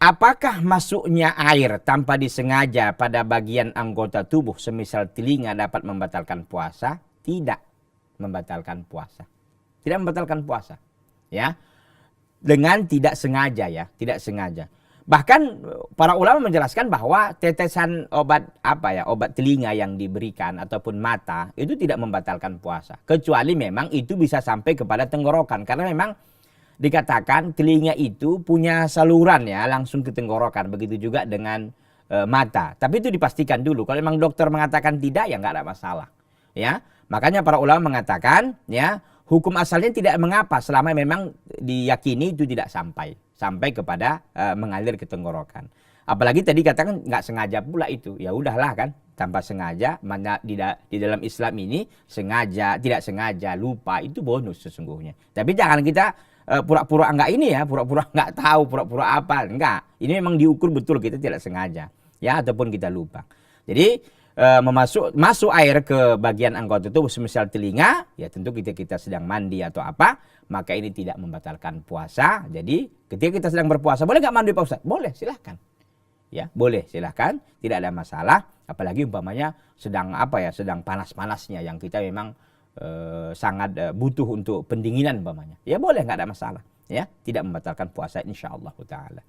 apakah masuknya air tanpa disengaja pada bagian anggota tubuh semisal telinga dapat membatalkan puasa? Tidak membatalkan puasa. Tidak membatalkan puasa. Ya. Dengan tidak sengaja ya, tidak sengaja. Bahkan para ulama menjelaskan bahwa tetesan obat obat telinga yang diberikan ataupun mata itu tidak membatalkan puasa. Kecuali memang itu bisa sampai kepada tenggorokan, karena memang dikatakan telinga itu punya saluran ya langsung ke tenggorokan. Begitu juga dengan mata. Tapi itu dipastikan dulu. Kalau memang dokter mengatakan tidak, ya nggak ada masalah. Ya, makanya para ulama mengatakan ya hukum asalnya tidak mengapa selama memang diyakini itu tidak sampai kepada mengalir ke tenggorokan. Apalagi tadi katakan nggak sengaja pula itu, ya udahlah kan, tanpa sengaja. Mana di dalam Islam ini sengaja, tidak sengaja, lupa itu bonus sesungguhnya. Tapi jangan kita pura-pura enggak ini ya, pura-pura enggak tahu, pura-pura apa, enggak. Ini memang diukur betul kita tidak sengaja, ya ataupun kita lupa. Jadi masuk air ke bagian anggota tubuh semisal telinga, ya tentu kita sedang mandi atau apa, maka ini tidak membatalkan puasa. Jadi ketika kita sedang berpuasa, boleh nggak mandi Pak Ustaz? Boleh, silahkan. Ya, boleh, silahkan, tidak ada masalah. Apalagi umpamanya sedang sedang panas-panasnya yang kita memang sangat butuh untuk pendinginan umpamanya. Ya boleh, nggak ada masalah. Ya, tidak membatalkan puasa insyaallah taala.